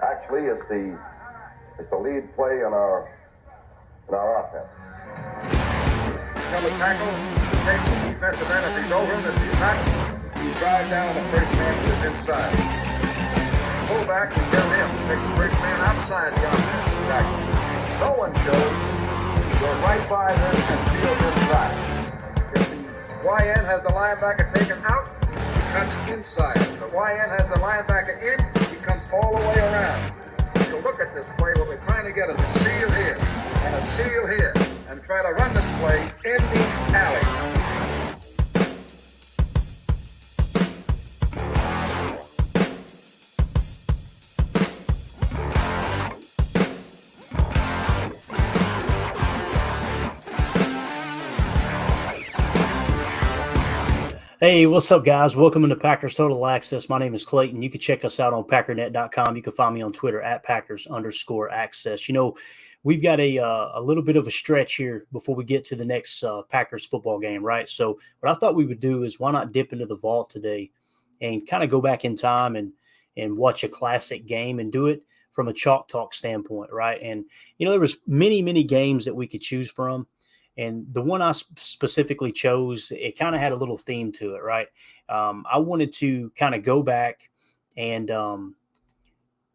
Actually, it's the lead play in our offense. Tell the tackle, take the defensive end if he's over him. If he's not, you drive down the first man who is inside. Pull back and get him. Take the first man outside the offensive tackle. No one shows. Go right by them and field inside. If the YN has the linebacker taken out, he cuts inside. If the YN has the linebacker in, he comes all the way around. If you look at this play, what we're trying to get is a seal here and a seal here, and try to run this play in the alley. Hey, what's up, guys? Welcome to Packers Total Access. My name is Clayton. You can check us out on packernet.com. You can find me on Twitter at Packers_access. You know, we've got a little bit of a stretch here before we get to the next Packers football game, right? So what I thought we would do is why not dip into the vault today and kind of go back in time and watch a classic game and do it from a Chalktalk standpoint, right? And, you know, there was many games that we could choose from. And the one I specifically chose, it kind of had a little theme to it, right? I wanted to kind of go back and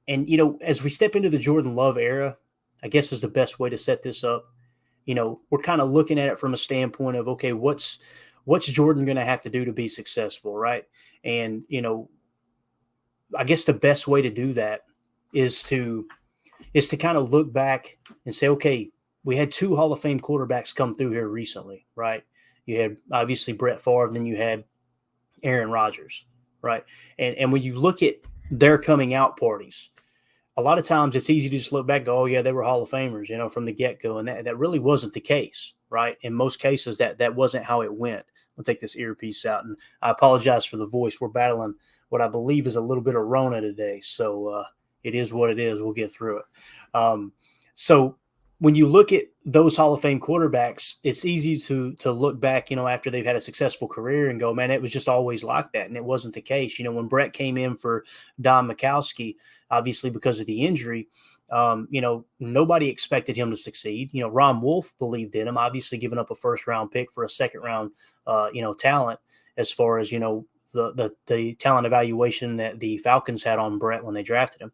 you know, as we step into the Jordan Love era, I guess is the best way to set this up. You know, we're kind of looking at it from a standpoint of, okay, what's Jordan going to have to do to be successful, right? And, you know, I guess the best way to do that is to kind of look back and say, okay, we had two Hall of Fame quarterbacks come through here recently, right? You had obviously Brett Favre, then you had Aaron Rodgers, right? And when you look at their coming out parties, a lot of times it's easy to just look back and go, oh, yeah, they were Hall of Famers, you know, from the get-go. And that really wasn't the case, right? In most cases, that wasn't how it went. I'll take this earpiece out. And I apologize for the voice. We're battling what I believe is a little bit of Rona today. So it is what it is. We'll get through it. So when you look at those Hall of Fame quarterbacks, it's easy to look back, you know, after they've had a successful career and go, man, it was just always like that. And it wasn't the case. You know, when Brett came in for Majkowski, obviously because of the injury, you know, nobody expected him to succeed. You know, Ron Wolf believed in him, obviously giving up a first-round pick for a second-round, you know, talent as far as, you know, the talent evaluation that the Falcons had on Brett when they drafted him.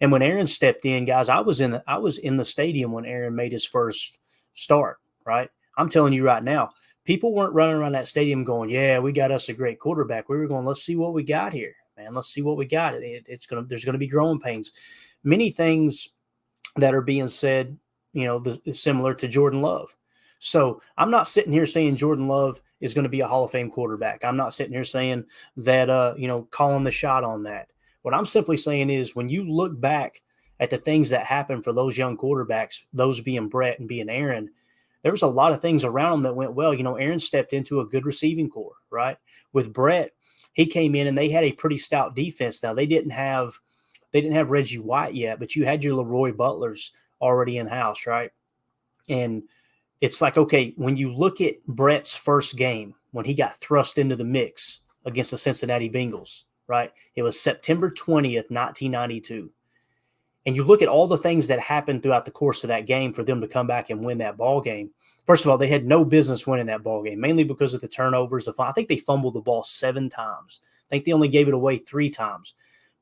And when Aaron stepped in, guys, I was in the stadium when Aaron made his first start, right? I'm telling you right now, people weren't running around that stadium going, yeah, we got us a great quarterback. We were going, let's see what we got here, man. Let's see what we got. There's going to be growing pains. Many things that are being said, you know, similar to Jordan Love. So I'm not sitting here saying Jordan Love is going to be a Hall of Fame quarterback. I'm not sitting here saying that, you know, calling the shot on that. What I'm simply saying is when you look back at the things that happened for those young quarterbacks, those being Brett and being Aaron, there was a lot of things around them that went well. You know, Aaron stepped into a good receiving corps, right? With Brett, he came in and they had a pretty stout defense. Now they didn't have Reggie White yet, but you had your Leroy Butlers already in house, right? And it's like, okay, when you look at Brett's first game, when he got thrust into the mix against the Cincinnati Bengals, right? It was September 20th, 1992. And you look at all the things that happened throughout the course of that game for them to come back and win that ball game. First of all, they had no business winning that ball game, mainly because of the turnovers. I think they fumbled the ball 7 times. I think they only gave it away 3 times.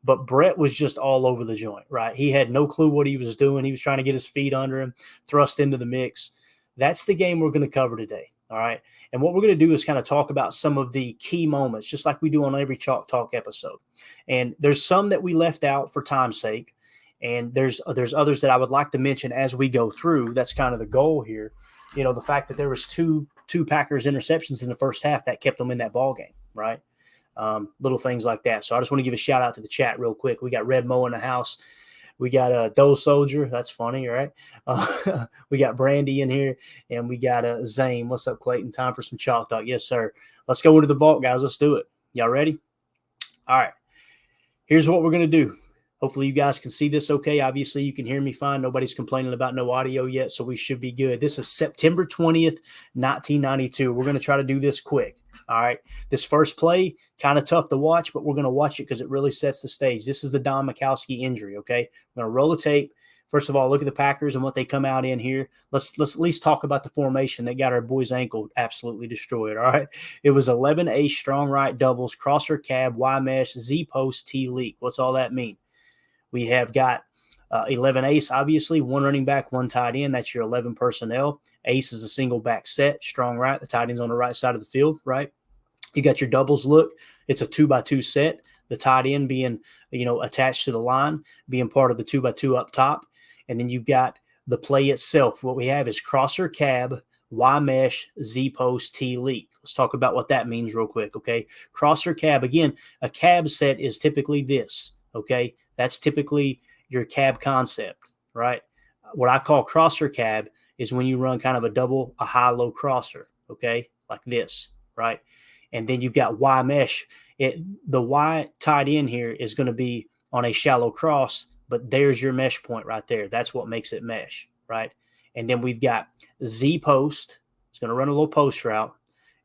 But Brett was just all over the joint, right? He had no clue what he was doing. He was trying to get his feet under him, thrust into the mix. That's the game we're going to cover today, all right? And what we're going to do is kind of talk about some of the key moments, just like we do on every Chalktalk episode. And there's some that we left out for time's sake, and there's others that I would like to mention as we go through. That's kind of the goal here. You know, the fact that there was two Packers interceptions in the first half that kept them in that ball game, right? Little things like that. So I just want to give a shout out to the chat real quick. We got Red Mo in the house. We got a Doe Soldier. That's funny, right? We got Brandy in here, and we got Zane. What's up, Clayton? Time for some Chalk Talk. Yes, sir. Let's go into the vault, guys. Let's do it. Y'all ready? All right. Here's what we're going to do. Hopefully you guys can see this okay. Obviously, you can hear me fine. Nobody's complaining about no audio yet, so we should be good. This is September 20th, 1992. We're going to try to do this quick. All right. This first play, kind of tough to watch, but we're going to watch it because it really sets the stage. This is the Don Majkowski injury, okay? I'm going to roll the tape. First of all, look at the Packers and what they come out in here. Let's at least talk about the formation that got our boy's ankle absolutely destroyed, all right? It was 11A strong right doubles, crosser cab, Y mesh, Z post, T leak. What's all that mean? We have got 11 ace, obviously, one running back, one tight end. That's your 11 personnel. Ace is a single back set, strong right. The tight end's on the right side of the field, right? You got your doubles look. It's a 2x2 set. The tight end being, attached to the line, being part of the 2x2 up top. And then you've got the play itself. What we have is crosser cab, Y mesh, Z post, T leak. Let's talk about what that means real quick, okay? Crosser cab, again, a cab set is typically this, okay? That's typically your cab concept, right? What I call crosser cab is when you run kind of a high-low crosser, okay? Like this, right? And then you've got Y mesh. The Y tied in here is going to be on a shallow cross, but there's your mesh point right there. That's what makes it mesh, right? And then we've got Z post. It's going to run a little post route.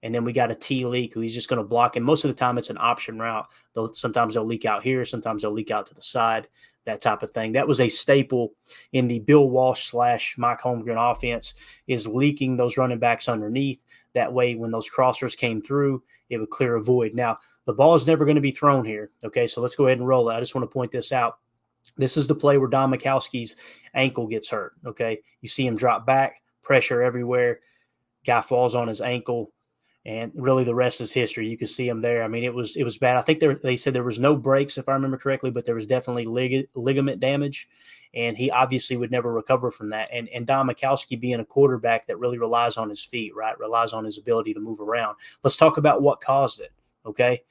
And then we got a T leak who he's just going to block. And most of the time it's an option route. Sometimes they'll leak out here. Sometimes they'll leak out to the side, that type of thing. That was a staple in the Bill Walsh / Mike Holmgren offense, is leaking those running backs underneath. That way, when those crossers came through, it would clear a void. Now, the ball is never going to be thrown here. Okay, so let's go ahead and roll it. I just want to point this out. This is the play where Don Majkowski's ankle gets hurt. Okay, you see him drop back, pressure everywhere. Guy falls on his ankle. And really, the rest is history. You can see him there. I mean, it was bad. I think they said there was no breaks, if I remember correctly, but there was definitely ligament damage, and he obviously would never recover from that. And Don Majkowski being a quarterback that really relies on his feet, right, relies on his ability to move around. Let's talk about what caused it, okay?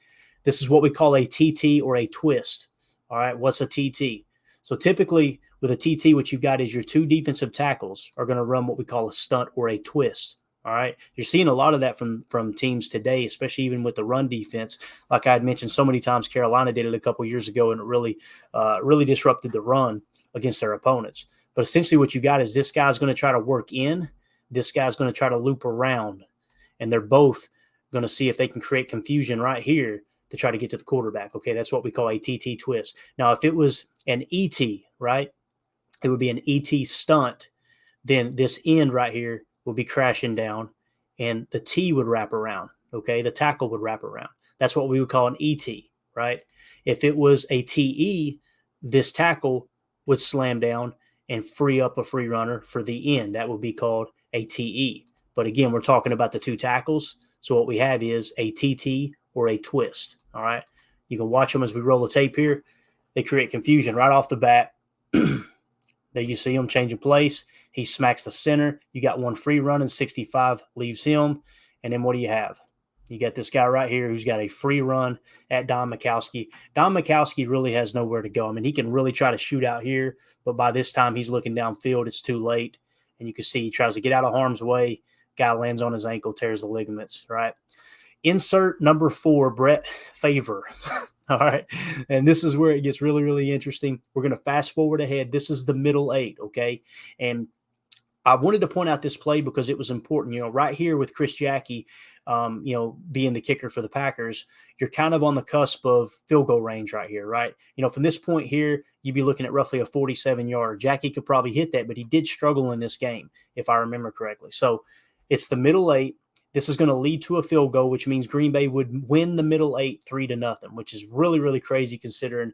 This is what we call a TT or a twist, all right? What's a TT? So typically with a TT, what you've got is your two defensive tackles are going to run what we call a stunt or a twist. All right. You're seeing a lot of that from teams today, especially even with the run defense. Like I had mentioned so many times, Carolina did it a couple years ago, and it really disrupted the run against their opponents. But essentially what you got is this guy's going to try to work in, this guy's going to try to loop around, and they're both going to see if they can create confusion right here to try to get to the quarterback. Okay, that's what we call a TT twist. Now, if it was an ET, right, it would be an ET stunt, then this end right here will be crashing down, and the T would wrap around, okay? The tackle would wrap around. That's what we would call an ET, right? If it was a TE, this tackle would slam down and free up a free runner for the end. That would be called a TE. But again, we're talking about the two tackles, so what we have is a TT or a twist, all right? You can watch them as we roll the tape here. They create confusion right off the bat. There you see him changing place. He smacks the center. You got one free running, 65 leaves him. And then what do you have? You got this guy right here who's got a free run at Don Majkowski. Don Majkowski really has nowhere to go. I mean, he can really try to shoot out here, but by this time he's looking downfield. It's too late. And you can see he tries to get out of harm's way. Guy lands on his ankle, tears the ligaments, right? Insert number 4, Brett Favre. All right. And this is where it gets really, really interesting. We're going to fast forward ahead. This is the middle 8, okay? And I wanted to point out this play because it was important. Right here with Chris Jackie, being the kicker for the Packers, you're kind of on the cusp of field goal range right here, right? From this point here, you'd be looking at roughly a 47-yard. Jackie could probably hit that, but he did struggle in this game, if I remember correctly. So it's the middle 8. This is going to lead to a field goal, which means Green Bay would win the middle 8 3-0, which is really, really crazy considering,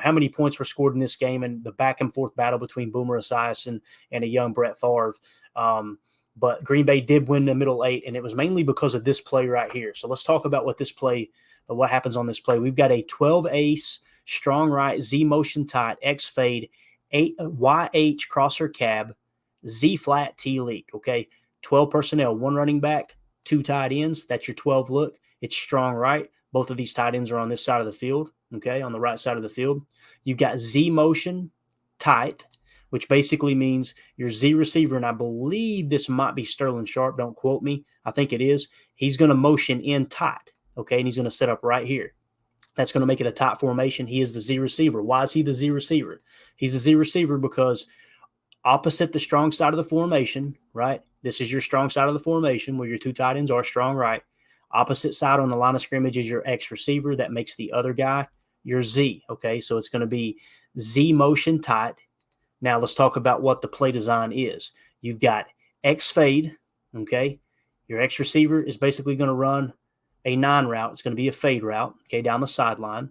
how many points were scored in this game and the back and forth battle between Boomer Esiason and a young Brett Favre. But Green Bay did win the middle 8, and it was mainly because of this play right here. So let's talk about what happens on this play. We've got a 12 ace, strong right, Z motion tight, X fade, YH crosser cab, Z flat, T leak. Okay, 12 personnel, one running back, 2 tight ends. That's your 12 look. It's strong right. Both of these tight ends are on this side of the field, okay, on the right side of the field. You've got Z motion tight, which basically means your Z receiver, and I believe this might be Sterling Sharpe. Don't quote me. I think it is. He's going to motion in tight, okay, and he's going to set up right here. That's going to make it a tight formation. He is the Z receiver. Why is he the Z receiver? He's the Z receiver because opposite the strong side of the formation, right? This is your strong side of the formation where your two tight ends are strong, right? Opposite side on the line of scrimmage is your X receiver. That makes the other guy your Z, okay? So it's going to be Z motion tight. Now let's talk about what the play design is. You've got X fade, okay? Your X receiver is basically going to run a 9 route. It's going to be a fade route, okay, down the sideline.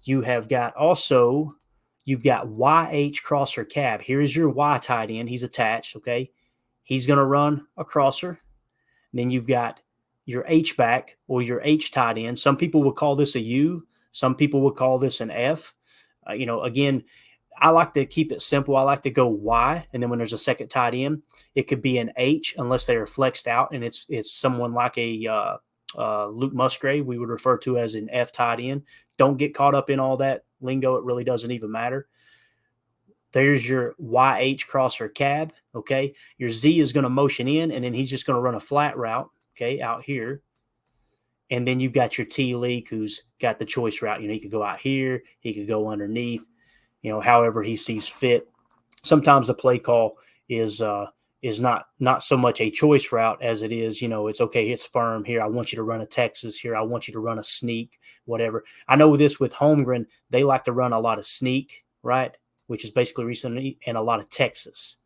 You've got YH crosser cab. Here is your Y tight end. He's attached, okay? He's going to run a crosser. And then you've got your H back or your H tight end. Some people would call this a U. Some people would call this an F. Again, I like to keep it simple. I like to go Y, and then when there's a second tight end, it could be an H unless they are flexed out, and it's someone like a Luke Musgrave we would refer to as an F tight end. Don't get caught up in all that lingo. It really doesn't even matter. There's your YH crosser cab, okay? Your Z is going to motion in, and then he's just going to run a flat route, okay, out here. And then you've got your T Leak who's got the choice route. He could go out here. He could go underneath, however he sees fit. Sometimes the play call is not so much a choice route as it is, it's okay, it's firm here. I want you to run a Texas here. I want you to run a sneak, whatever. I know this with Holmgren, they like to run a lot of sneak, right? Which is basically recently, and a lot of Texas,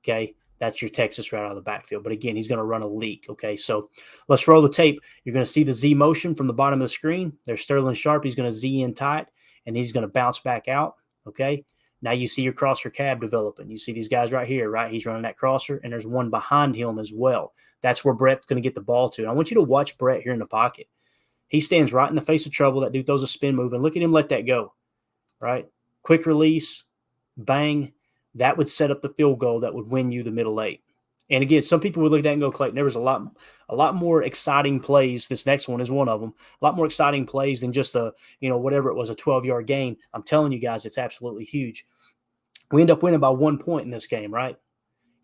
okay? That's your Texas route out of the backfield. But again, he's going to run a leak, okay? So let's roll the tape. You're going to see the Z motion from the bottom of the screen. There's Sterling Sharpe. He's going to Z in tight, and he's going to bounce back out, okay? Now you see your crosser cab developing. You see these guys right here, right? He's running that crosser, and there's one behind him as well. That's where Brett's going to get the ball to. And I want you to watch Brett here in the pocket. He stands right in the face of trouble. That dude throws a spin move, and look at him let that go, right? Quick release, bang. That would set up the field goal that would win you the middle 8. And again, some people would look at that and go, Clayton, there was a lot more exciting plays. This next one is one of them. A lot more exciting plays than just whatever it was, a 12-yard gain. I'm telling you guys, it's absolutely huge. We end up winning by 1 point in this game, right?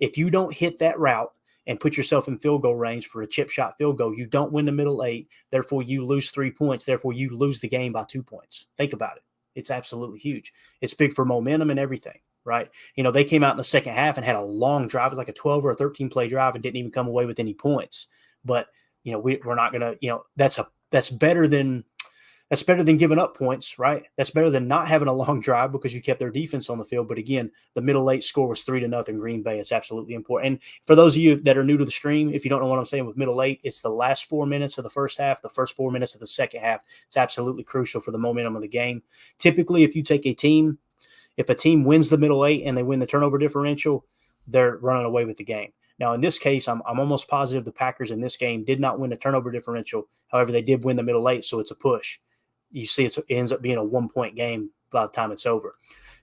If you don't hit that route and put yourself in field goal range for a chip shot field goal, you don't win the middle 8. Therefore, you lose 3 points. Therefore, you lose the game by 2 points. Think about it. It's absolutely huge. It's big for momentum and everything. Right. They came out in the second half and had a long drive. It was like a 12 or a 13 play drive and didn't even come away with any points. But, we're not going to, that's better than giving up points, right? That's better than not having a long drive because you kept their defense on the field. But again, the middle 8 score was 3-0 Green Bay. It's absolutely important. And for those of you that are new to the stream, if you don't know what I'm saying with middle 8, it's the last 4 minutes of the first half, the first 4 minutes of the second half. It's absolutely crucial for the momentum of the game. Typically, if a team wins the middle 8 and they win the turnover differential, they're running away with the game. Now, in this case, I'm almost positive the Packers in this game did not win the turnover differential. However, they did win the middle 8, so it's a push. You see, it ends up being a 1-point game by the time it's over.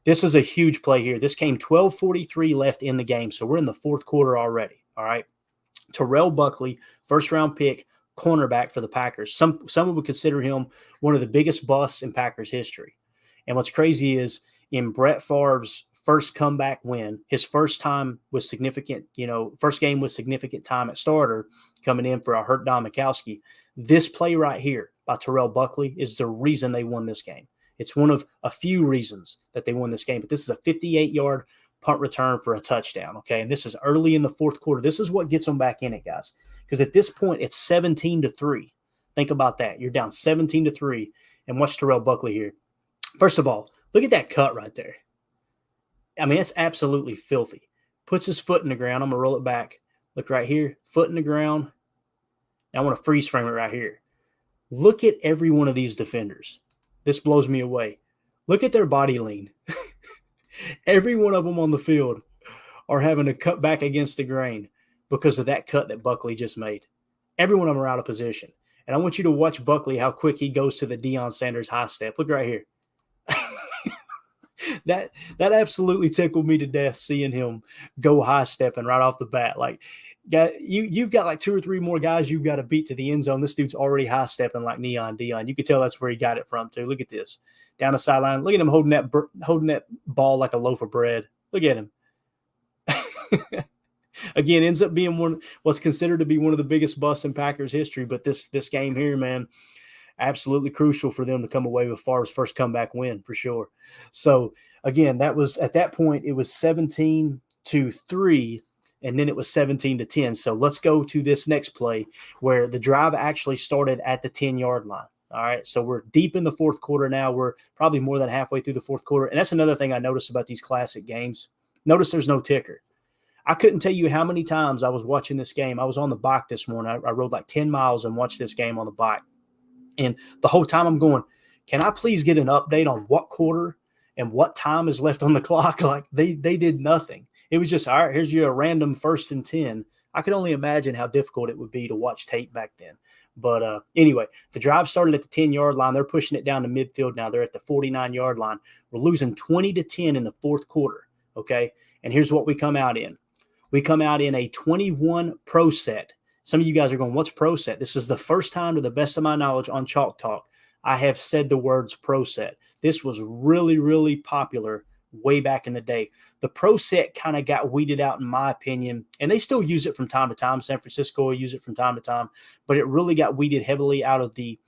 This is a huge play here. This came 12:43 left in the game, so we're in the fourth quarter already, all right? Terrell Buckley, first-round pick, cornerback for the Packers. Some would consider him one of the biggest busts in Packers history. And what's crazy is, in Brett Favre's first comeback win, his first time was significant, first game with significant time at starter, coming in for a hurt Majkowski. This play right here by Terrell Buckley is the reason they won this game. It's one of a few reasons that they won this game, but this is a 58-yard punt return for a touchdown, okay? And this is early in the fourth quarter. This is what gets them back in it, guys, because at this point, it's 17-3. Think about that. You're down 17-3, and watch Terrell Buckley here. First of all, look at that cut right there. I mean, it's absolutely filthy. Puts his foot in the ground. I'm going to roll it back. Look right here. Foot in the ground. Now I want to freeze frame it right here. Look at every one of these defenders. This blows me away. Look at their body lean. Every one of them on the field are having to cut back against the grain because of that cut that Buckley just made. Every one of them are out of position. And I want you to watch Buckley, how quick he goes to the Deion Sanders high step. Look right here. That absolutely tickled me to death seeing him go high stepping right off the bat. Like, you've got like 2 or 3 more guys you've got to beat to the end zone. This dude's already high stepping like Neon Deion. You can tell that's where he got it from too. Look at this down the sideline. Look at him holding that ball like a loaf of bread. Look at him. Again, ends up being what's considered to be one of the biggest busts in Packers history. But this game here, man, absolutely crucial for them to come away with Favre's first comeback win for sure. So again, that was at that point, it was 17-3, and then it was 17-10. So let's go to this next play where the drive actually started at the 10-yard line. All right, so we're deep in the fourth quarter now. We're probably more than halfway through the fourth quarter. And that's another thing I noticed about these classic games. Notice there's no ticker. I couldn't tell you how many times I was watching this game. I was on the bike this morning. I rode like 10 miles and watched this game on the bike. And the whole time I'm going, can I please get an update on what quarter and what time is left on the clock? Like they did nothing. It was just, all right, here's your random 1st and 10. I could only imagine how difficult it would be to watch tape back then. But anyway, the drive started at the 10-yard line. They're pushing it down to midfield now. They're at the 49-yard line. We're losing 20-10 in the fourth quarter, okay? And here's what we come out in. We come out in a 21 pro set. Some of you guys are going, what's pro set? This is the first time, to the best of my knowledge, on Chalktalk, I have said the words pro set. This was really, really popular way back in the day. The pro set kind of got weeded out, in my opinion, and they still use it from time to time. San Francisco will use it from time to time, but it really got weeded heavily out of the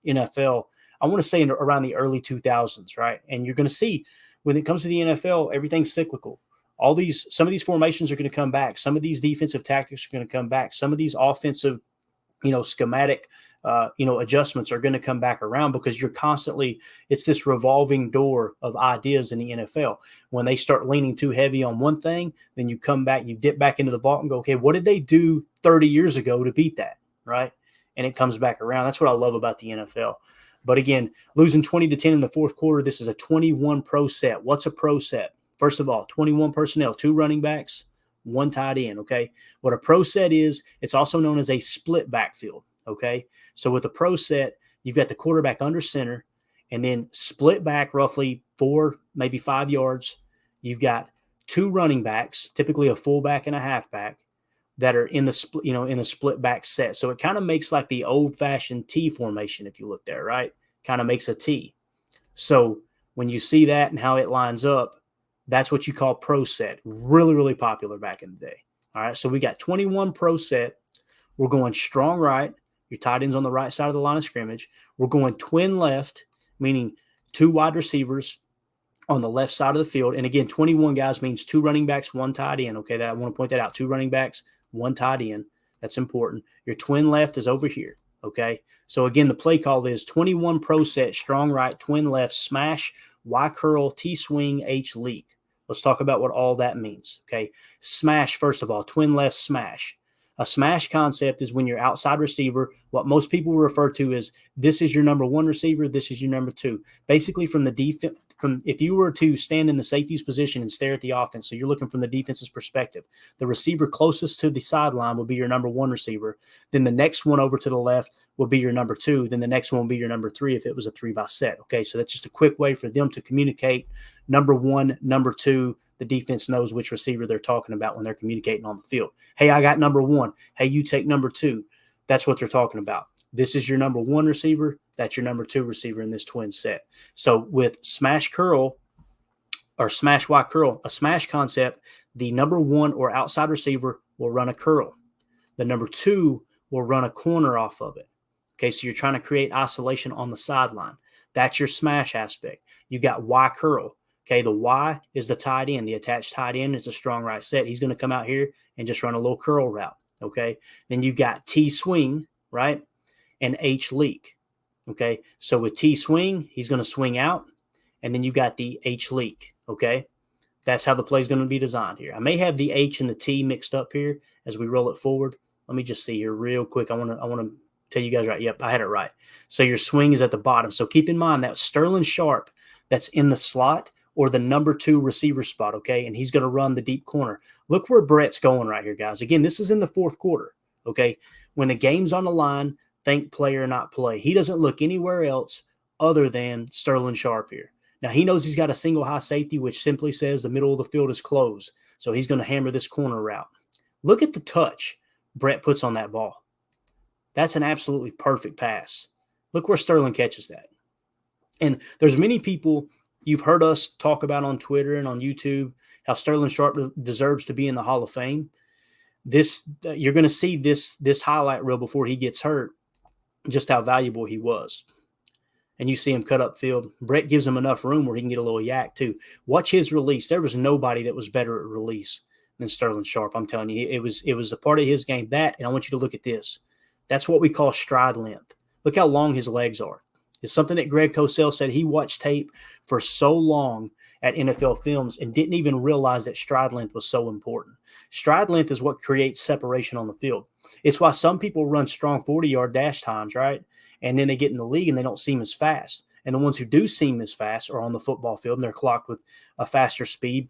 NFL. I want to say around the early 2000s, right? And you're going to see when it comes to the NFL, everything's cyclical. Some of these formations are going to come back. Some of these defensive tactics are going to come back. Some of these offensive, schematic, adjustments are going to come back around, because you're constantly, it's this revolving door of ideas in the NFL. When they start leaning too heavy on one thing, then you come back, you dip back into the vault and go, okay, what did they do 30 years ago to beat that? Right. And it comes back around. That's what I love about the NFL. But again, losing 20-10 in the fourth quarter, this is a 21 pro set. What's a pro set? First of all, 21 personnel, 2 running backs, 1 tight end, okay? What a pro set is, it's also known as a split backfield, okay? So with a pro set, you've got the quarterback under center, and then split back roughly 4, maybe 5 yards. You've got 2 running backs, typically a fullback and a halfback, that are in the split back set. So it kind of makes like the old-fashioned T formation, if you look there, right? Kind of makes a T. So when you see that and how it lines up, that's what you call pro set. Really, really popular back in the day. All right, so we got 21 pro set. We're going strong right. Your tight end's on the right side of the line of scrimmage. We're going twin left, meaning 2 wide receivers on the left side of the field. And again, 21 guys means 2 running backs, 1 tight end. Okay, I want to point that out. 2 running backs, 1 tight end. That's important. Your twin left is over here. Okay, so again, the play call is 21 pro set, strong right, twin left, smash, Y curl, T swing, H leak. Let's talk about what all that means. Okay, smash, first of all, twin left smash. A smash concept is when your outside receiver, what most people refer to as, this is your number 1 receiver, this is your number 2. Basically, from the defense, if you were to stand in the safety's position and stare at the offense, so you're looking from the defense's perspective, the receiver closest to the sideline will be your number 1 receiver. Then the next one over to the left will be your number 2. Then the next one will be your number 3 if it was a 3-by set. Okay, so that's just a quick way for them to communicate number 1, number 2. The defense knows which receiver they're talking about when they're communicating on the field. Hey, I got number 1. Hey, you take number 2. That's what they're talking about. This is your number 1 receiver. That's your number 2 receiver in this twin set. So with smash curl or smash Y curl, a smash concept, the number 1 or outside receiver will run a curl. The number 2 will run a corner off of it. Okay, so you're trying to create isolation on the sideline. That's your smash aspect. You got Y curl. Okay, the Y is the tight end. The attached tight end is a strong right set. He's going to come out here and just run a little curl route. Okay, then you've got T swing, right, and H leak. Okay, so with T swing, he's going to swing out, and then you've got the H leak. Okay, that's how the play is going to be designed here. I may have the H and the T mixed up here as we roll it forward. Let me just see here real quick. I want to tell you guys right. Yep, I had it right. So your swing is at the bottom. So keep in mind that Sterling Sharpe that's in the slot or the number 2 receiver spot, okay? And he's going to run the deep corner. Look where Brett's going right here, guys. Again, this is in the fourth quarter, okay? When the game's on the line, think player, not play. He doesn't look anywhere else other than Sterling Sharpe here. Now, he knows he's got a single high safety, which simply says the middle of the field is closed. So he's going to hammer this corner route. Look at the touch Brett puts on that ball. That's an absolutely perfect pass. Look where Sterling catches that. And there's many people you've heard us talk about on Twitter and on YouTube how Sterling Sharpe deserves to be in the Hall of Fame. You're going to see this highlight reel before he gets hurt, just how valuable he was. and you see him cut up field. Brett gives him enough room where he can get a little yak too. Watch his release. There was nobody that was better at release than Sterling Sharpe. I'm telling you, it was a part of his game. That, and I want you to look at this. That's what we call stride length. Look how long his legs are. It's something that Greg Cosell said he watched tape for so long at NFL Films and didn't even realize that stride length was so important. Stride length is what creates separation on the field. It's why some people run strong 40-yard dash times, right? And then they get in the league and they don't seem as fast. And the ones who do seem as fast are on the football field and they're clocked with a faster speed,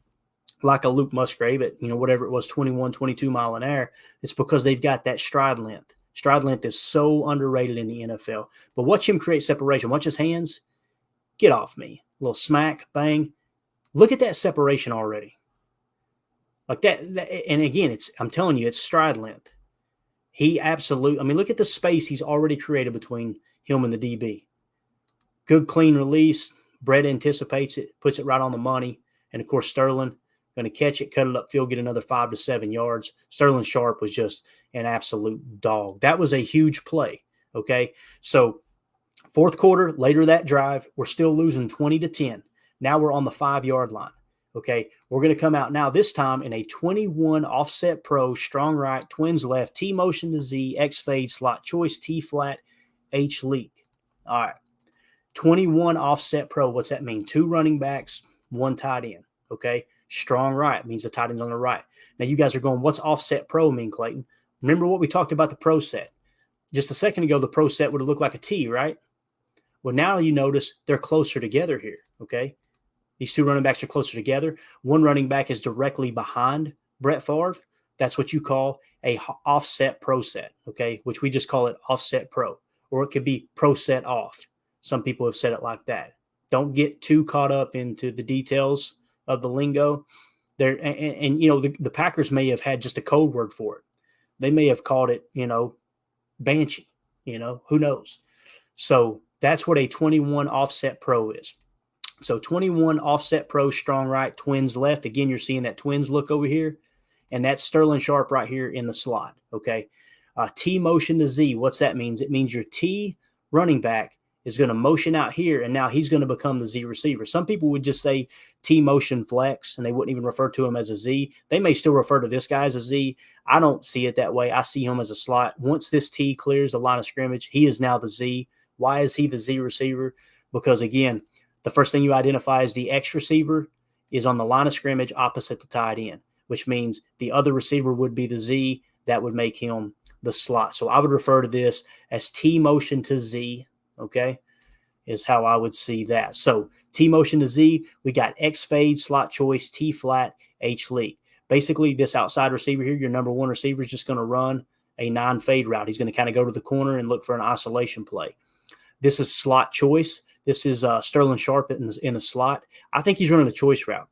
like a Luke Musgrave at, whatever it was, 21, 22 mile an hour. It's because they've got that stride length. Stride length is so underrated in the NFL. But watch him create separation. Watch his hands. Get off me. A little smack, bang. Look at that separation already. Like that and again, I'm telling you, it's stride length. He absolutely, look at the space he's already created between him and the DB. Good, clean release. Brett anticipates it, puts it right on the money. And, of course, Sterling going to catch it, cut it upfield, get another 5 to 7 yards. Sterling Sharpe was just an absolute dog. That was a huge play, okay? So, fourth quarter, later that drive, we're still losing 20-10. Now we're on the 5-yard line, okay? We're going to come out now this time in a 21 offset pro, strong right, twins left, T motion to Z, X fade, slot choice, T flat, H leak. All right. 21 offset pro. What's that mean? 2 running backs, 1 tight end, okay? Strong right means the tight end's on the right. Now you guys are going, what's offset pro mean, Clayton? Remember what we talked about the pro set. Just a second ago, the pro set would have looked like a T, right? Well, now you notice they're closer together here, okay? These 2 running backs are closer together. One running back is directly behind Brett Favre. That's what you call a offset pro set, okay? Which we just call it offset pro, or it could be pro set off. Some people have said it like that. Don't get too caught up into the details of the lingo. There and the Packers may have had just a code word for it. They may have called it, Banshee. Who knows? So that's what a 21 offset pro is. So 21 offset pro, strong right, twins left. Again, you're seeing that twins look over here, and that's Sterling Sharpe right here in the slot. Okay, T motion to Z. What's that means? It means your T running back is going to motion out here, and now he's going to become the Z receiver. Some people would just say T motion flex, and they wouldn't even refer to him as a Z. They may still refer to this guy as a Z. I don't see it that way. I see him as a slot. Once this T clears the line of scrimmage, he is now the Z. Why is he the Z receiver? Because, again, the first thing you identify as the X receiver is on the line of scrimmage opposite the tight end, which means the other receiver would be the Z. That would make him the slot. So I would refer to this as T motion to Z, okay, is how I would see that. So T motion to Z, we got X fade, slot choice, T flat, H leak. Basically, this outside receiver here, your number 1 receiver, is just going to run a non-fade route. He's going to kind of go to the corner and look for an isolation play. This is slot choice. This is Sterling Sharpe in the slot. I think he's running a choice route.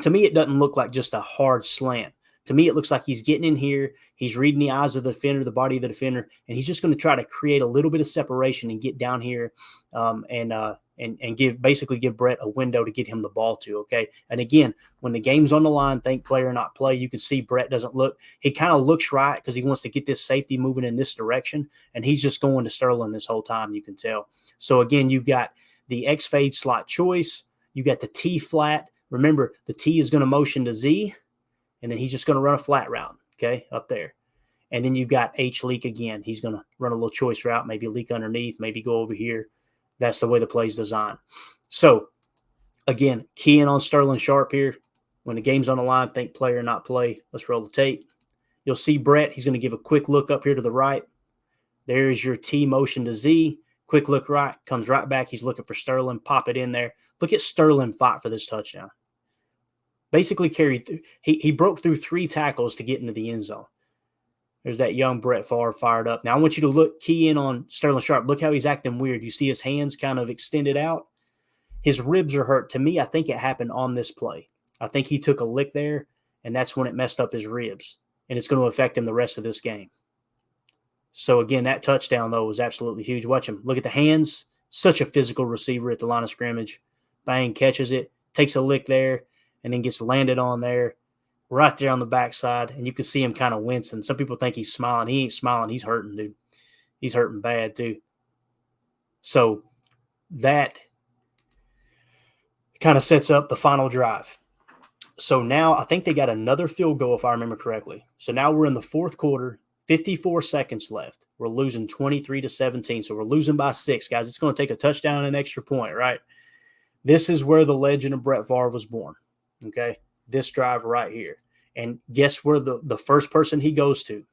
To me, it doesn't look like just a hard slant. To me, it looks like he's getting in here. He's reading the eyes of the defender, the body of the defender, and he's just going to try to create a little bit of separation and get down here and give Brett a window to get him the ball to, okay? And again, when the game's on the line, think play or not play, you can see Brett doesn't look – he kind of looks right because he wants to get this safety moving in this direction, and he's just going to Sterling this whole time, you can tell. So, again, you've got the X fade slot choice. You got the T flat. Remember, the T is going to motion to Z, and then he's just going to run a flat route, okay, up there. And then you've got H leak again. He's going to run a little choice route, maybe leak underneath, maybe go over here. That's the way the play's designed. So, again, keying on Sterling Sharpe here. When the game's on the line, think play or not play. Let's roll the tape. You'll see Brett. He's going to give a quick look up here to the right. There's your T motion to Z. Quick look right. Comes right back. He's looking for Sterling. Pop it in there. Look at Sterling fight for this touchdown. Basically carried through. He broke through 3 tackles to get into the end zone. There's that young Brett Favre fired up. Now I want you to key in on Sterling Sharpe. Look how he's acting weird. You see his hands kind of extended out. His ribs are hurt. To me, I think it happened on this play. I think he took a lick there, and that's when it messed up his ribs. And it's going to affect him the rest of this game. So, again, that touchdown, though, was absolutely huge. Watch him. Look at the hands. Such a physical receiver at the line of scrimmage. Bang, catches it, takes a lick there, and then gets landed on there, right there on the backside. And you can see him kind of wincing. Some people think he's smiling. He ain't smiling. He's hurting, dude. He's hurting bad, too. So, that kind of sets up the final drive. So now I think they got another field goal, if I remember correctly. So now we're in the fourth quarter, 54 seconds left. We're losing 23-17. So we're losing by 6, guys. It's going to take a touchdown and an extra point, right? This is where the legend of Brett Favre was born, okay? This drive right here. And guess where the first person he goes to?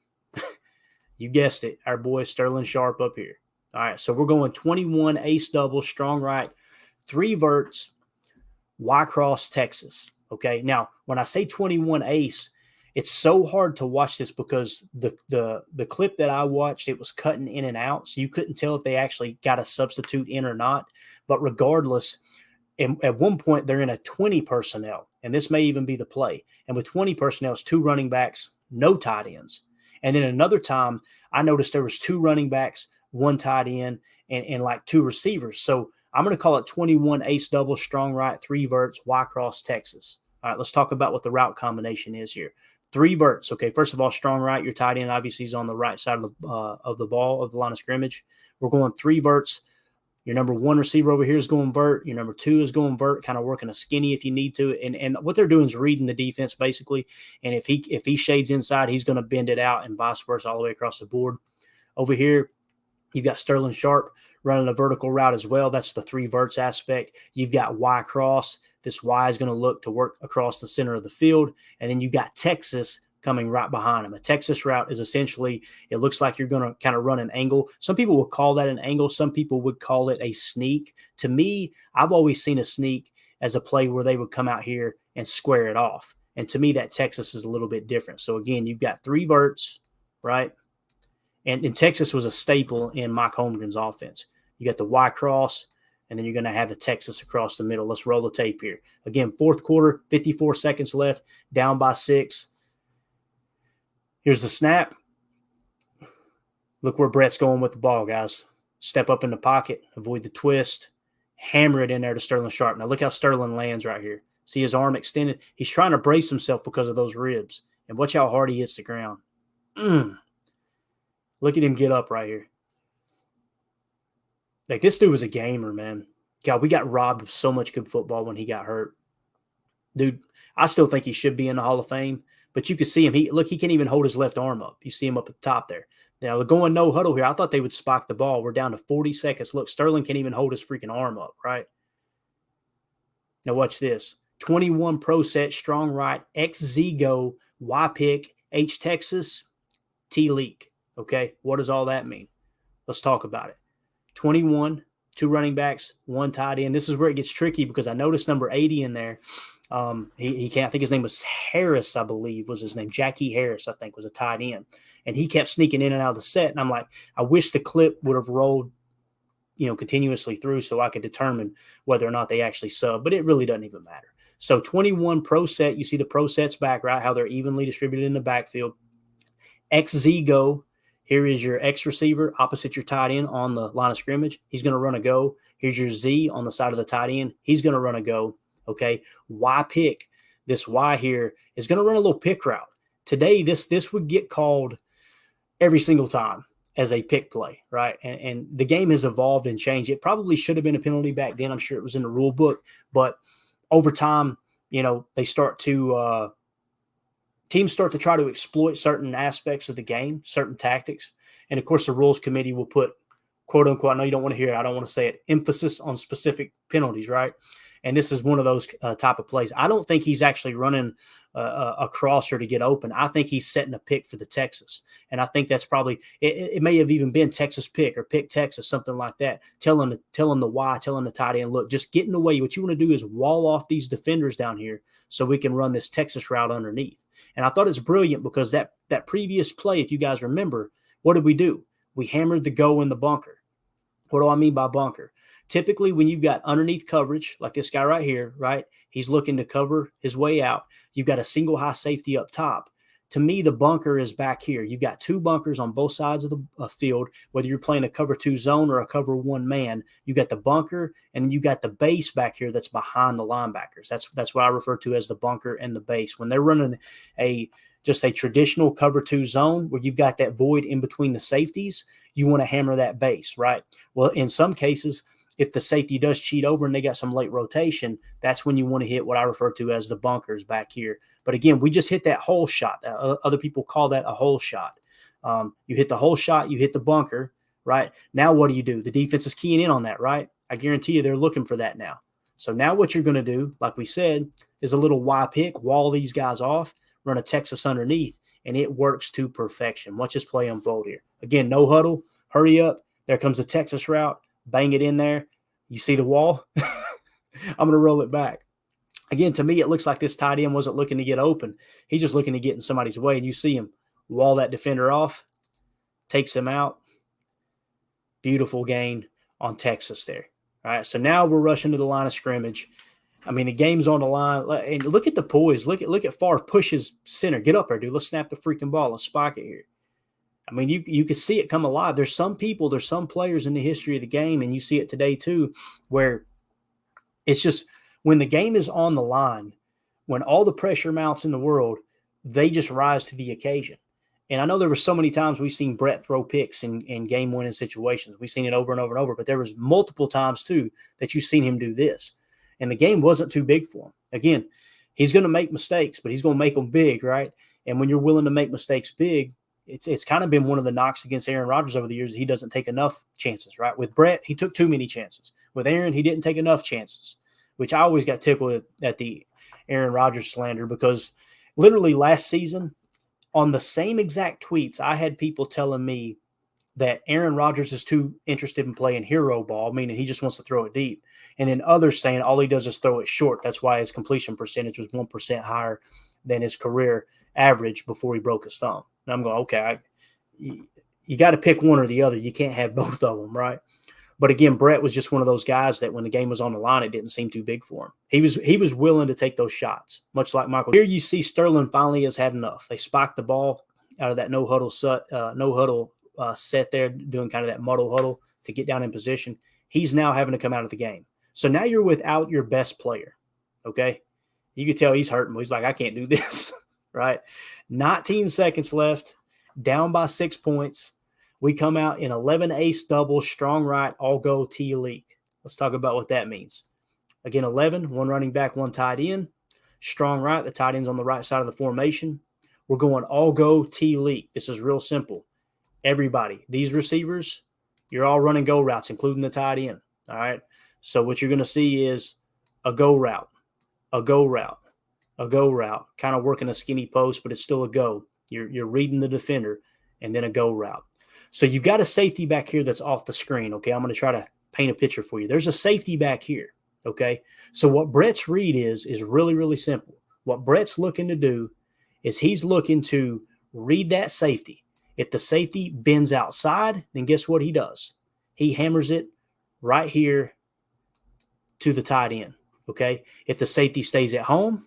You guessed it, our boy Sterling Sharpe up here. All right, so we're going 21 ace double, strong right, 3 verts, Y cross Texas. Okay, now when I say 21 ace, it's so hard to watch this because the clip that I watched, it was cutting in and out, so you couldn't tell if they actually got a substitute in or not. But regardless, at one point they're in a 20 personnel, and this may even be the play. And with 20 personnel, it's 2 running backs, no tight ends. And then another time, I noticed there was 2 running backs, 1 tight end, and like 2 receivers. So I'm going to call it 21 ace double, strong right, 3 verts, Y cross Texas. All right, let's talk about what the route combination is here. 3 verts. Okay, first of all, strong right. Your tight end obviously is on the right side of the ball, of the line of scrimmage. We're going 3 verts. Your number 1 receiver over here is going vert. Your number 2 is going vert, kind of working a skinny if you need to. And what they're doing is reading the defense basically. And if he shades inside, he's going to bend it out, and vice versa all the way across the board. Over here, you've got Sterling Sharpe running a vertical route as well. That's the 3 verts aspect. You've got Y cross. This Y is going to look to work across the center of the field. And then you've got Texas coming right behind him. A Texas route is essentially, it looks like you're going to kind of run an angle. Some people would call that an angle. Some people would call it a sneak. To me, I've always seen a sneak as a play where they would come out here and square it off. And to me, that Texas is a little bit different. So again, you've got 3 verts, right? And Texas was a staple in Mike Holmgren's offense. You got the Y cross, and then you're going to have the Texas across the middle. Let's roll the tape here. Again, fourth quarter, 54 seconds left, down by 6. Here's the snap. Look where Brett's going with the ball, guys. Step up in the pocket, avoid the twist, hammer it in there to Sterling Sharpe. Now look how Sterling lands right here. See his arm extended? He's trying to brace himself because of those ribs. And watch how hard he hits the ground. Look at him get up right here. Like, this dude was a gamer, man. God, we got robbed of so much good football when he got hurt. Dude, I still think he should be in the Hall of Fame, but you can see him. He can't even hold his left arm up. You see him up at the top there. Now, they're going no huddle here. I thought they would spike the ball. We're down to 40 seconds. Look, Sterling can't even hold his freaking arm up, right? Now, watch this. 21 pro set, strong right, XZ go, Y pick, H Texas, T leak. Okay, what does all that mean? Let's talk about it. 21, 2 running backs, 1 tight end. This is where it gets tricky because I noticed number 80 in there. He can't. I think his name was Harris, I believe was his name. Jackie Harris, I think, was a tight end. And he kept sneaking in and out of the set. And I'm like, I wish the clip would have rolled, continuously through so I could determine whether or not they actually sub. But it really doesn't even matter. So 21 pro set. You see the pro sets back, right? How they're evenly distributed in the backfield. XZ go. Here is your X receiver opposite your tight end on the line of scrimmage. He's going to run a go. Here's your Z on the side of the tight end. He's going to run a go. Okay. Y pick. This Y here is going to run a little pick route. Today, this would get called every single time as a pick play, right? And the game has evolved and changed. It probably should have been a penalty back then. I'm sure it was in the rule book. But over time, they start to teams start to try to exploit certain aspects of the game, certain tactics. And, of course, the rules committee will put, quote, unquote, I know you don't want to hear it, I don't want to say it, emphasis on specific penalties, right? And this is one of those type of plays. I don't think he's actually running a crosser to get open. I think he's setting a pick for the Texas. And I think that's probably it may have even been Texas pick or pick Texas, something like that, telling the Y, telling the tight end, look, just get in the way. What you want to do is wall off these defenders down here so we can run this Texas route underneath. And I thought it's brilliant because that previous play, if you guys remember, what did we do? We hammered the go in the bunker. What do I mean by bunker? Typically, when you've got underneath coverage, like this guy right here, right, he's looking to cover his way out. You've got a single high safety up top. To me, the bunker is back here. You've got 2 bunkers on both sides of the field, whether you're playing a cover 2 zone or a cover 1 man. You got the bunker, and you got the base back here that's behind the linebackers. That's what I refer to as the bunker and the base. When they're running just a traditional cover 2 zone where you've got that void in between the safeties, you want to hammer that base, right? Well, in some cases, if the safety does cheat over and they got some late rotation, that's when you want to hit what I refer to as the bunkers back here. But again, we just hit that hole shot. Other people call that a hole shot. You hit the hole shot, you hit the bunker, right? Now what do? The defense is keying in on that, right? I guarantee you they're looking for that now. So now what you're going to do, like we said, is a little Y pick, wall these guys off, run a Texas underneath, and it works to perfection. Watch this play unfold here. Again, no huddle, hurry up. There comes the Texas route. Bang it in there. You see the wall? I'm going to roll it back. Again, to me, it looks like this tight end wasn't looking to get open. He's just looking to get in somebody's way, and you see him wall that defender off, takes him out. Beautiful gain on Texas there. All right, so now we're rushing to the line of scrimmage. I mean, the game's on the line. And look at the poise. Look at Favre pushes center. Get up there, dude. Let's snap the freaking ball. Let's spike it here. I mean, you can see it come alive. There's some players in the history of the game, and you see it today too, where it's just when the game is on the line, when all the pressure mounts in the world, they just rise to the occasion. And I know there were so many times we've seen Brett throw picks in game-winning situations. We've seen it over and over and over, but there was multiple times too that you've seen him do this. And the game wasn't too big for him. Again, he's going to make mistakes, but he's going to make them big, right? And when you're willing to make mistakes big, it's kind of been one of the knocks against Aaron Rodgers over the years. He doesn't take enough chances, right? With Brett, he took too many chances. With Aaron, he didn't take enough chances, which I always got tickled at the Aaron Rodgers slander because literally last season, on the same exact tweets, I had people telling me that Aaron Rodgers is too interested in playing hero ball, meaning he just wants to throw it deep. And then others saying all he does is throw it short. That's why his completion percentage was 1% higher than his career average before he broke his thumb. And I'm going, okay, you got to pick one or the other. You can't have both of them, right? But again, Brett was just one of those guys that when the game was on the line, it didn't seem too big for him. He was willing to take those shots, much like Michael. Here you see Sterling finally has had enough. They spiked the ball out of that no huddle set there, doing kind of that muddle huddle to get down in position. He's now having to come out of the game. So now you're without your best player, okay? You can tell he's hurting. He's like, I can't do this, right? 19 seconds left, down by 6 points. We come out in 11 ace double, strong right, all go T elite. Let's talk about what that means. Again, 11, one running back, one tight end. Strong right, the tight end's on the right side of the formation. We're going all go T elite. This is real simple. Everybody, these receivers, you're all running go routes, including the tight end, all right? So what you're going to see is a go route, a go route, a go route, kind of working a skinny post, but it's still a go. You're reading the defender, and then a go route. So you've got a safety back here that's off the screen, okay? I'm going to try to paint a picture for you. There's a safety back here, okay? So what Brett's read is really, really simple. What Brett's looking to do is he's looking to read that safety. If the safety bends outside, then guess what he does? He hammers it right here to the tight end, okay? If the safety stays at home,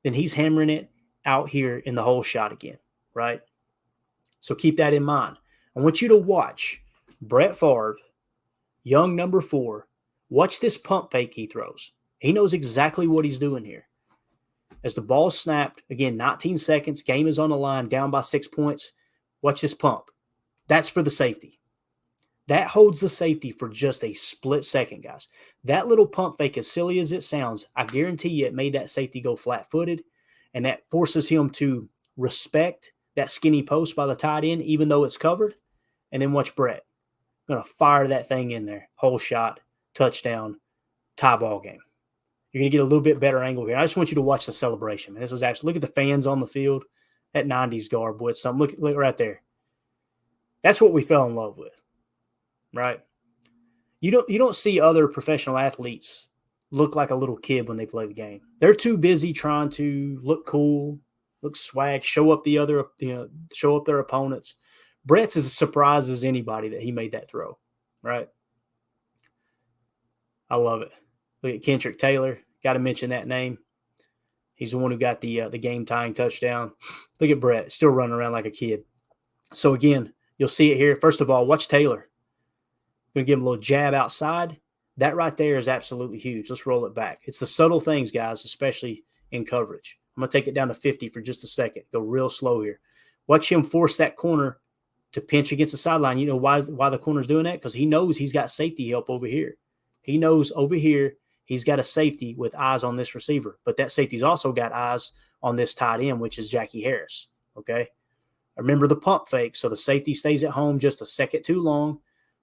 then he's hammering it out here in the hole shot again, right? So keep that in mind. I want you to watch Brett Favre, young number 4. Watch this pump fake he throws. He knows exactly what he's doing here. As the ball's snapped, again, 19 seconds, game is on the line, down by 6 points. Watch this pump. That's for the safety. That holds the safety for just a split second, guys. That little pump fake, as silly as it sounds, I guarantee you it made that safety go flat-footed, and that forces him to respect that skinny post by the tight end, even though it's covered. And then watch Brett. Going to fire that thing in there. Hole shot, touchdown, tie ball game. You're going to get a little bit better angle here. I just want you to watch the celebration, man. This is actually, look at the fans on the field. That 90s guard, boy, it's something. Look right there. That's what we fell in love with, right? You don't see other professional athletes look like a little kid when they play the game. They're too busy trying to look cool, look swag, show up their opponents. Brett's as surprised as anybody that he made that throw, right? I love it. Look at Kendrick Taylor. Got to mention that name. He's the one who got the game-tying touchdown. Look at Brett, still running around like a kid. So, again, you'll see it here. First of all, watch Taylor. Going to give him a little jab outside. That right there is absolutely huge. Let's roll it back. It's the subtle things, guys, especially in coverage. I'm going to take it down to 50 for just a second. Go real slow here. Watch him force that corner to pinch against the sideline. You know why the corner's doing that? Because he knows he's got safety help over here. He knows over here he's got a safety with eyes on this receiver, but that safety's also got eyes on this tight end, which is Jackie Harris. Okay. Remember the pump fake. So the safety stays at home just a second too long,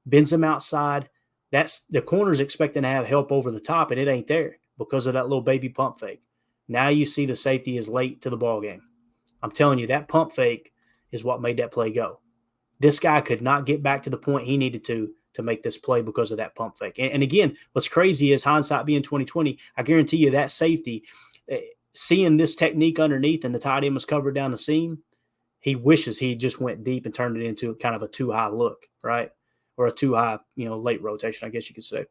bends him outside. That's the corner's expecting to have help over the top, and it ain't there because of that little baby pump fake. Now you see the safety is late to the ball game. I'm telling you, that pump fake is what made that play go. This guy could not get back to the point he needed to make this play because of that pump fake. And again, what's crazy is hindsight being 2020, I guarantee you that safety, seeing this technique underneath and the tight end was covered down the seam, he wishes he just went deep and turned it into kind of a too high look, right? Or a too high, late rotation, I guess you could say.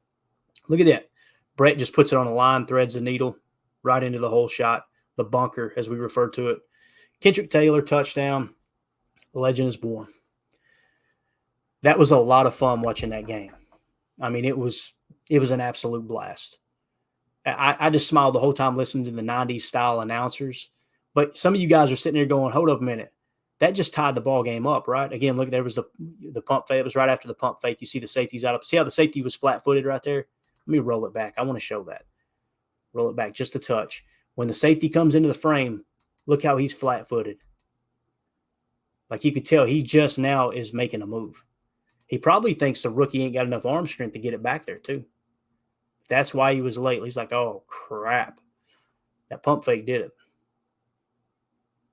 Look at that. Brett just puts it on the line, threads the needle right into the whole shot, the bunker, as we refer to it. Kendrick Taylor, touchdown. The legend is born. That was a lot of fun watching that game. I mean, it was an absolute blast. I just smiled the whole time listening to the 90s style announcers. But some of you guys are sitting there going, hold up a minute. That just tied the ball game up, right? Again, look, there was the pump fake. It was right after the pump fake. You see the safety's out. See how the safety was flat-footed right there? Let me roll it back. I want to show that. Roll it back just a touch. When the safety comes into the frame, look how he's flat-footed. Like you could tell, he just now is making a move. He probably thinks the rookie ain't got enough arm strength to get it back there, too. That's why he was late. He's like, oh, crap. That pump fake did it.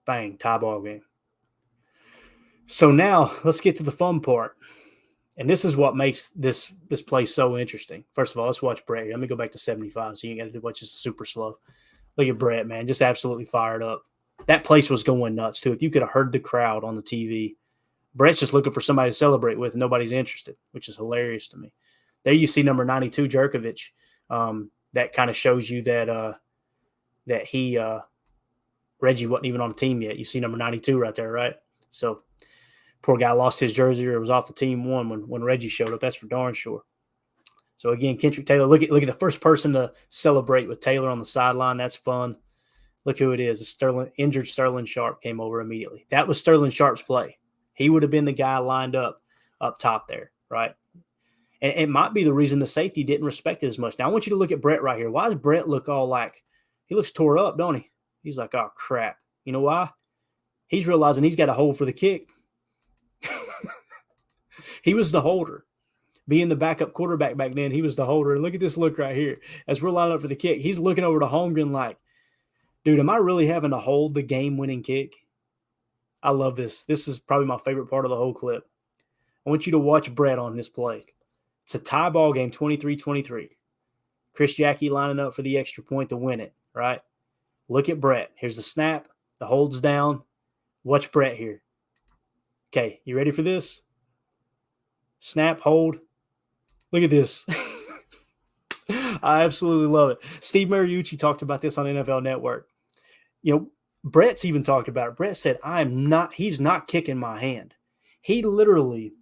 Bang, tie ball game. So now let's get to the fun part. And this is what makes this play so interesting. First of all, let's watch Brett. Let me go back to 75 so you got to watch this super slow. Look at Brett, man. Just absolutely fired up. That place was going nuts, too. If you could have heard the crowd on the TV. Brett's just looking for somebody to celebrate with, and nobody's interested, which is hilarious to me. There you see number 92, Jerkovich. That kind of shows you that Reggie wasn't even on the team yet. You see number 92 right there, right? So poor guy lost his jersey or was off the team when Reggie showed up. That's for darn sure. So again, Kendrick Taylor, look at the first person to celebrate with Taylor on the sideline. That's fun. Look who it is. The injured Sterling Sharpe came over immediately. That was Sterling Sharpe's play. He would have been the guy lined up top there, right? And it might be the reason the safety didn't respect it as much. Now, I want you to look at Brett right here. Why does Brett look all like – he looks tore up, don't he? He's like, oh, crap. You know why? He's realizing he's got a hold for the kick. He was the holder. Being the backup quarterback back then, he was the holder. And look at this look right here. As we're lining up for the kick, he's looking over to Holmgren like, dude, am I really having to hold the game-winning kick? I love this. This is probably my favorite part of the whole clip. I want you to watch Brett on this play. It's a tie ball game, 23-23. Chris Jackie lining up for the extra point to win it, right? Look at Brett. Here's the snap. The hold's down. Watch Brett here. Okay, you ready for this? Snap, hold. Look at this. I absolutely love it. Steve Mariucci talked about this on NFL Network. Brett's even talked about it. Brett said, he's not kicking my hand. He literally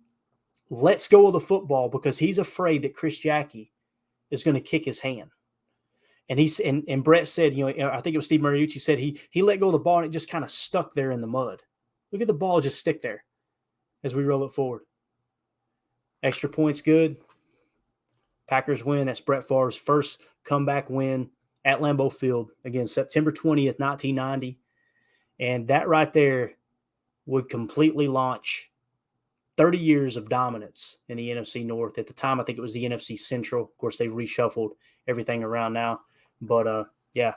lets go of the football because he's afraid that Chris Jackie is going to kick his hand. And Brett said, I think it was Steve Mariucci said he let go of the ball and it just kind of stuck there in the mud. Look at the ball just stick there as we roll it forward. Extra points good. Packers win. That's Brett Favre's first comeback win at Lambeau Field. Again, September 20th, 1990. And that right there would completely launch 30 years of dominance in the NFC North. At the time, I think it was the NFC Central. Of course, they reshuffled everything around now. But, yeah,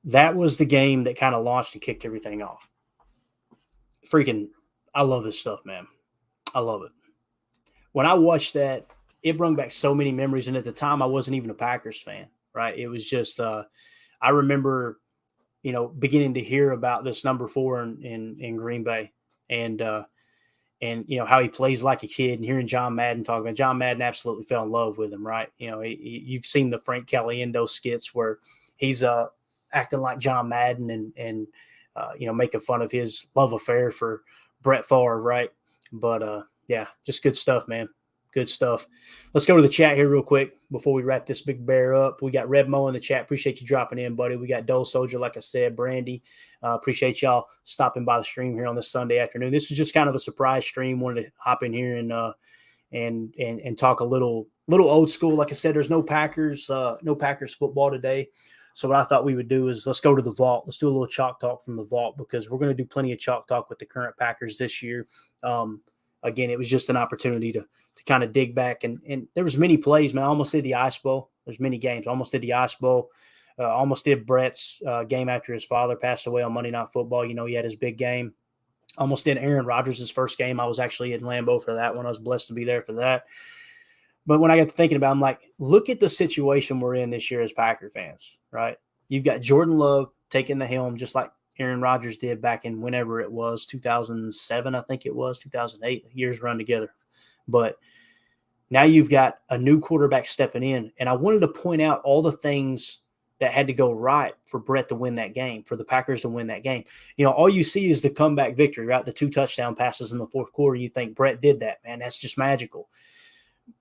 that was the game that kind of launched and kicked everything off. I love this stuff, man. I love it. When I watched that, it brought back so many memories. And at the time, I wasn't even a Packers fan, right? It was just I remember, beginning to hear about this number 4 in Green Bay and how he plays like a kid and hearing John Madden talk about John Madden absolutely fell in love with him, right? You've seen the Frank Caliendo skits where he's acting like John Madden and making fun of his love affair for Brett Favre, right? But yeah, just good stuff, man. Good stuff. Let's go to the chat here real quick before we wrap this big bear up. We got Red Mo in the chat. Appreciate you dropping in, buddy. We got Dole Soldier, like I said, Brandy. Appreciate y'all stopping by the stream here on this Sunday afternoon. This is just kind of a surprise stream. Wanted to hop in here and and talk a little old school. Like I said, there's no Packers football today. So what I thought we would do is let's go to the vault. Let's do a little chalk talk from the vault, because we're going to do plenty of chalk talk with the current Packers this year. Again, it was just an opportunity to kind of dig back. And there was many plays, man. I almost did the Ice Bowl. There's many games. I almost did the Ice Bowl. Almost did Brett's game after his father passed away on Monday Night Football. You know, he had his big game. Almost did Aaron Rodgers' first game. I was actually in Lambeau for that one. I was blessed to be there for that. But when I got to thinking about it, I'm like, look at the situation we're in this year as Packer fans, right? You've got Jordan Love taking the helm just like Aaron Rodgers did back in whenever it was, 2007, I think it was, 2008. Years run together. But now you've got a new quarterback stepping in. And I wanted to point out all the things that had to go right for Brett to win that game, for the Packers to win that game. You know, all you see is the comeback victory, right? The 2 touchdown passes in the fourth quarter. You think Brett did that, man. That's just magical.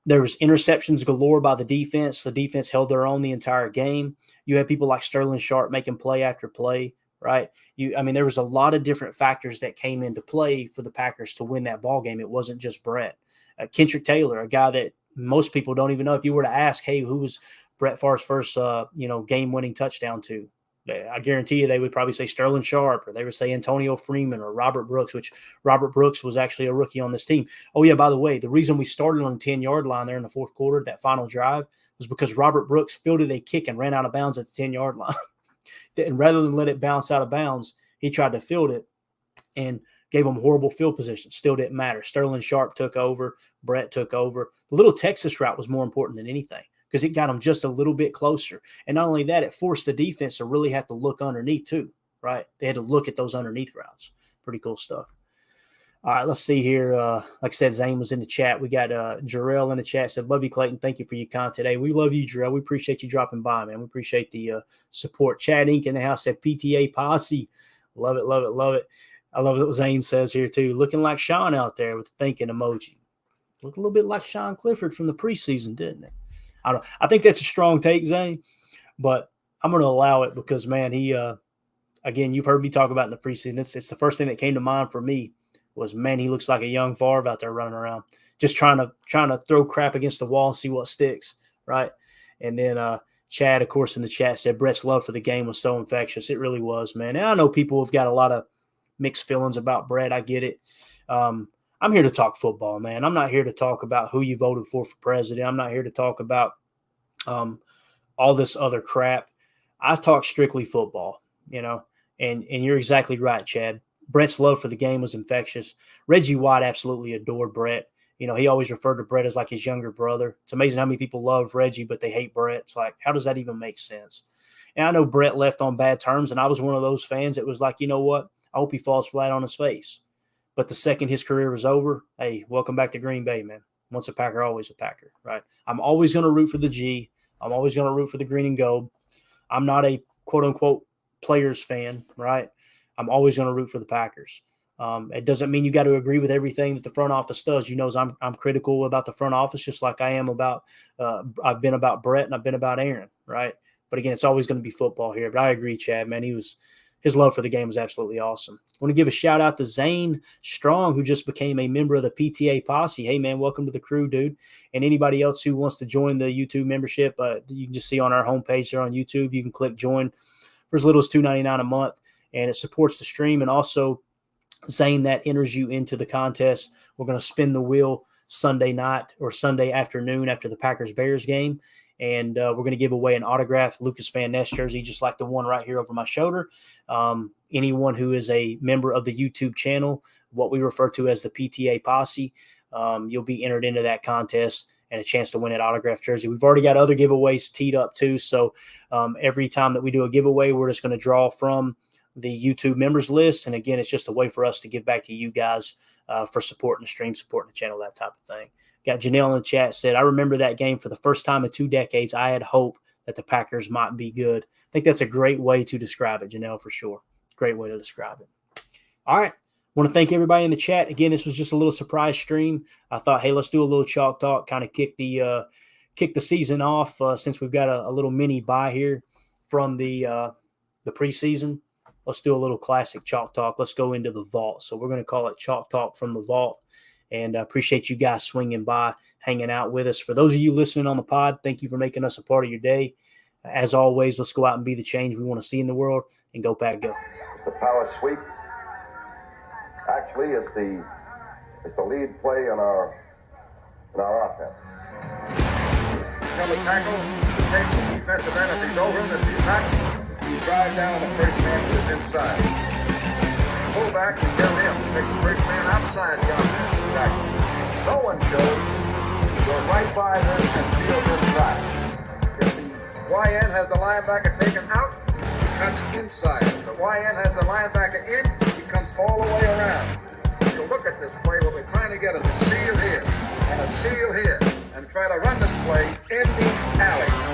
There was interceptions galore by the defense. The defense held their own the entire game. You had people like Sterling Sharpe making play after play, right? There was a lot of different factors that came into play for the Packers to win that ball game. It wasn't just Brett. Kendrick Taylor, a guy that most people don't even know. If you were to ask, hey, who was Brett Favre's first, game-winning touchdown to? I guarantee you they would probably say Sterling Sharpe, or they would say Antonio Freeman or Robert Brooks, which Robert Brooks was actually a rookie on this team. Oh, yeah, by the way, the reason we started on the 10-yard line there in the fourth quarter, that final drive, was because Robert Brooks fielded a kick and ran out of bounds at the 10-yard line. And rather than let it bounce out of bounds, he tried to field it and gave them horrible field position. Still didn't matter. Sterling Sharpe took over. Brett took over. The little Texas route was more important than anything, because it got them just a little bit closer. And not only that, it forced the defense to really have to look underneath too, right? They had to look at those underneath routes. Pretty cool stuff. All right, let's see here. Like I said, Zane was in the chat. We got Jarrell in the chat. Said, love you, Clayton. Thank you for your content. Hey, we love you, Jarrell. We appreciate you dropping by, man. We appreciate the support. Chad Inc. in the house said, PTA Posse. Love it, love it, love it. I love what Zane says here too. Looking like Sean out there with the thinking emoji. Looked a little bit like Sean Clifford from the preseason, didn't it? I think that's a strong take, Zane, but I'm going to allow it because, man, he again, you've heard me talk about in the preseason. It's the first thing that came to mind for me was, man, he looks like a young Favre out there running around, just trying to throw crap against the wall and see what sticks, right? And then Chad, of course, in the chat said Brett's love for the game was so infectious. It really was, man. And I know people have got a lot of mixed feelings about Brett. I get it. I'm here to talk football, man. I'm not here to talk about who you voted for president. I'm not here to talk about all this other crap. I talk strictly football, you know, and you're exactly right, Chad. Brett's love for the game was infectious. Reggie White absolutely adored Brett. You know, he always referred to Brett as like his younger brother. It's amazing how many people love Reggie, but they hate Brett. It's like, how does that even make sense? And I know Brett left on bad terms, and I was one of those fans that was like, you know what? I hope he falls flat on his face. But the second his career was over, hey, welcome back to Green Bay, man. Once a Packer, always a Packer, right? I'm always going to root for the G. I'm always going to root for the green and gold. I'm not a quote-unquote players fan, right? I'm always going to root for the Packers. It doesn't mean you got to agree with everything that the front office does. You know, I'm critical about the front office, just like I am about I've been about Brett and I've been about Aaron, right? But again, it's always going to be football here. But I agree, Chad, man. His love for the game was absolutely awesome. I want to give a shout out to Zane Strong, who just became a member of the PTA Posse. Hey, man, welcome to the crew, dude. And anybody else who wants to join the YouTube membership, you can just see on our homepage there on YouTube. You can click join for as little as $2.99 a month, and it supports the stream. And also, Zane, that enters you into the contest. We're going to spin the wheel Sunday night or Sunday afternoon after the Packers-Bears game. And we're going to give away an autographed Lucas Van Ness jersey, just like the one right here over my shoulder. Anyone who is a member of the YouTube channel, what we refer to as the PTA Posse, you'll be entered into that contest and a chance to win an autographed jersey. We've already got other giveaways teed up too. So every time that we do a giveaway, we're just going to draw from the YouTube members list. And again, it's just a way for us to give back to you guys for supporting the stream, supporting the channel, that type of thing. Got Janelle in the chat said, I remember that game for the first time in 2 decades. I had hope that the Packers might be good. I think that's a great way to describe it, Janelle, for sure. Great way to describe it. All right. Want to thank everybody in the chat. Again, this was just a little surprise stream. I thought, hey, let's do a little chalk talk, kind of kick the season off since we've got a little mini bye here from the preseason. Let's do a little classic chalk talk. Let's go into the vault. So we're going to call it Chalk Talk from the Vault. And I appreciate you guys swinging by, hanging out with us. For those of you listening on the pod, thank you for making us a part of your day. As always, let's go out and be the change we want to see in the world, and go Pack Go. The power sweep. Actually, it's the lead play in our offense. Tell the tackle, take the defensive end if he's over him. If he's not, you drive down the first man to his inside. Pull back and tell him to take the first man outside the offensive tackle. No one shows. Go right by them and field inside. If the YN has the linebacker taken out, he cuts inside. If the YN has the linebacker in, he comes all the way around. If you look at this play, what we're trying to get is a seal here and a seal here, and try to run this play in the alley.